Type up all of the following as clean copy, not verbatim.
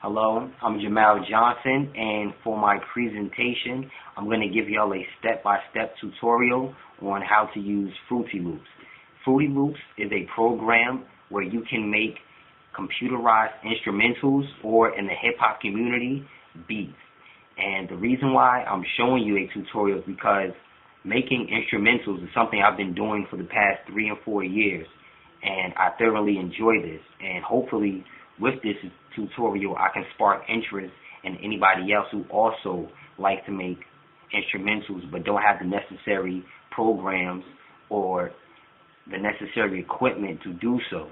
Hello, I'm Jamal Johnson, and for my presentation, I'm going to give y'all a step-by-step tutorial on how to use Fruity Loops. Fruity Loops is a program where you can make computerized instrumentals, or in the hip-hop community, beats. And the reason why I'm showing you a tutorial is because making instrumentals is something I've been doing for the past 3 or 4 years, and I thoroughly enjoy this. And hopefully, with this tutorial, I can spark interest in anybody else who also likes to make instrumentals but don't have the necessary programs or the necessary equipment to do so.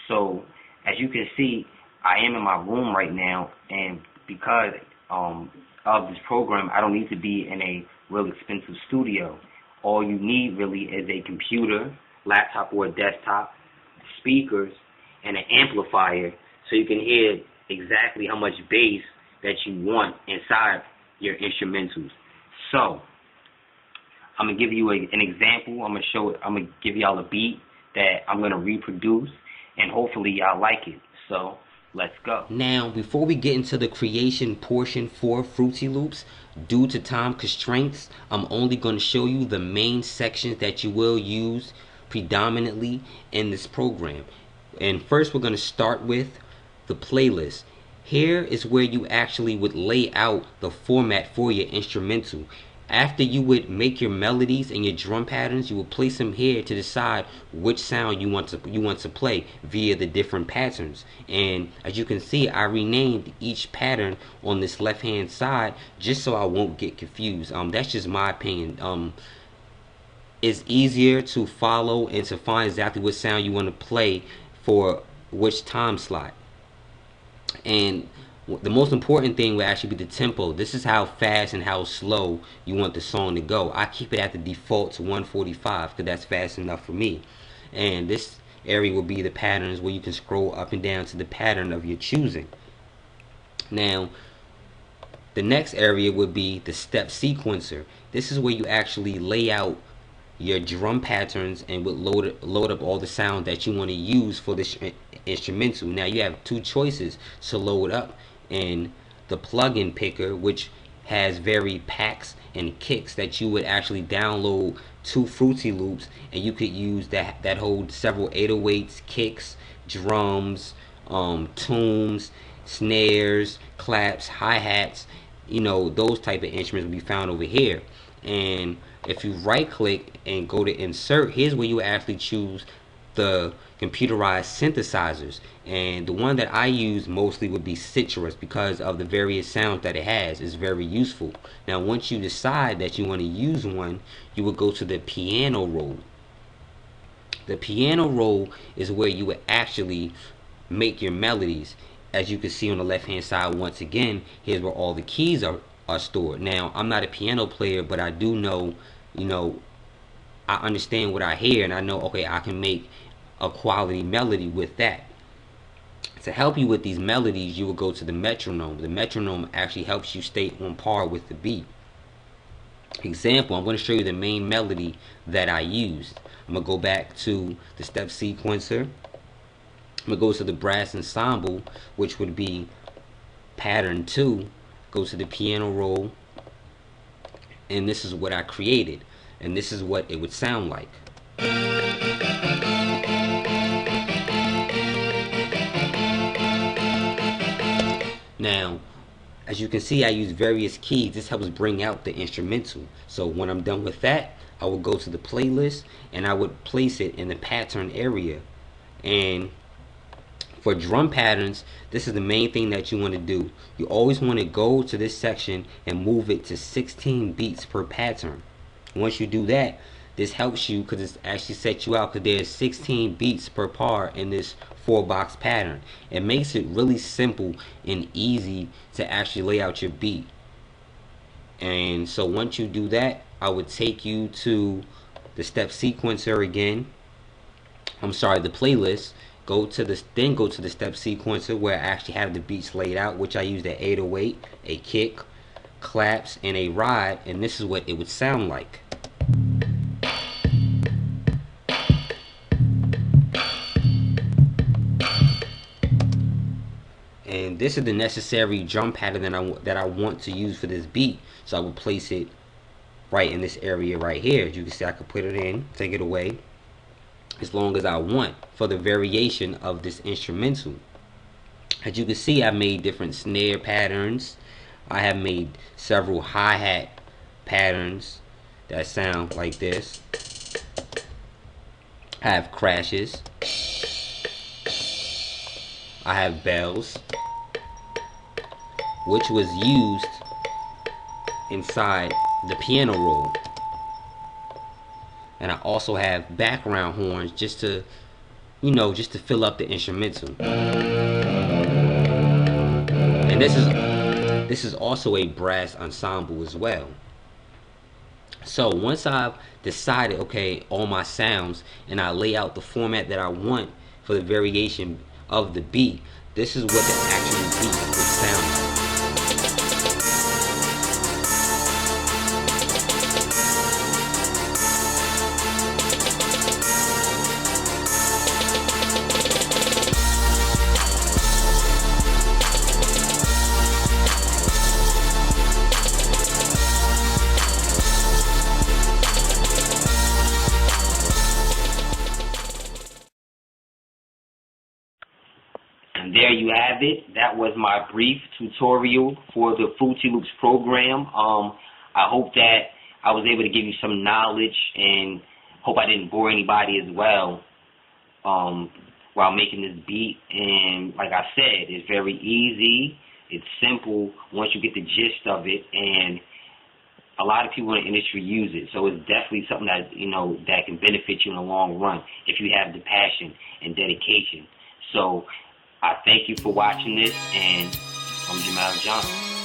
So, as you can see, I am in my room right now, and because of this program, I don't need to be in a real expensive studio. All you need really is a computer, laptop or a desktop, speakers, and an amplifier, so you can hear exactly how much bass that you want inside your instrumentals. So, I'm gonna give you an example. I'm gonna give y'all a beat that I'm gonna reproduce, and hopefully y'all like it. So, let's go. Now, before we get into the creation portion for Fruity Loops, due to time constraints, I'm only going to show you the main sections that you will use predominantly in this program. And first, we're going to start with the playlist. Here is where you actually would lay out the format for your instrumental. After you would make your melodies and your drum patterns, you will place them here to decide which sound you want to play via the different patterns. And as you can see, I renamed each pattern on this left hand side just so I won't get confused. That's just my opinion. It's easier to follow and to find exactly what sound you want to play for which time slot. And the most important thing will actually be the tempo. This is how fast and how slow you want the song to go. I keep it at the default to 145 because that's fast enough for me. And this area will be the patterns where you can scroll up and down to the pattern of your choosing. Now, the next area would be the step sequencer. This is where you actually lay out your drum patterns and would load up all the sound that you want to use for this instrumental. Now you have two choices to load up in the plugin picker, which has varied packs and kicks that you would actually download to Fruity Loops, and you could use that hold several 808s, kicks, drums, tunes, snares, claps, hi-hats, those type of instruments will be found over here. And if you right click and go to insert, here's where you actually choose the computerized synthesizers, and the one that I use mostly would be Citrus because of the various sounds that it has. Is very useful. Now once you decide that you want to use one, you will go to the piano roll. The piano roll is where you would actually make your melodies. As you can see on the left hand side, once again, here's where all the keys are stored. Now I'm not a piano player, but I do know, I understand what I hear, and I know, okay, I can make a quality melody with that. To help you with these melodies, you will go to the metronome. The metronome actually helps you stay on par with the beat. Example, I'm going to show you the main melody that I used. I'm going to go back to the step sequencer. I'm going to go to the brass ensemble, which would be pattern 2. Go to the piano roll, and this is what I created, and this is what it would sound like. Now, as you can see, I use various keys. This helps bring out the instrumental. So when I'm done with that, I will go to the playlist and I would place it in the pattern area. And for drum patterns, this is the main thing that you want to do. You always want to go to this section and move it to 16 beats per pattern. Once you do that, this helps you because it actually sets you out because there's 16 beats per part in this 4-box pattern. It makes it really simple and easy to actually lay out your beat. And so once you do that, I would take you to the step sequencer again. I'm sorry, the playlist. Go to the step sequencer where I actually have the beats laid out, which I use the 808, a kick, claps, and a ride, and this is what it would sound like. And this is the necessary drum pattern that I want to use for this beat. So I will place it right in this area right here. As you can see, I could put it in, take it away, as long as I want for the variation of this instrumental. As you can see, I made different snare patterns. I have made several hi-hat patterns that sound like this. I have crashes. I have bells, which was used inside the piano roll. And I also have background horns just to, just to fill up the instrumental. And this is also a brass ensemble as well. So once I've decided, okay, all my sounds, and I lay out the format that I want for the variation of the beat, this is what the actual beat would sound like. And there you have it. That was my brief tutorial for the Fruity Loops program. I hope that I was able to give you some knowledge, and hope I didn't bore anybody as well while making this beat. And like I said, it's very easy. It's simple once you get the gist of it, and a lot of people in the industry use it. So it's definitely something that, that can benefit you in the long run if you have the passion and dedication. So I thank you for watching this, and I'm Jamal Johnson.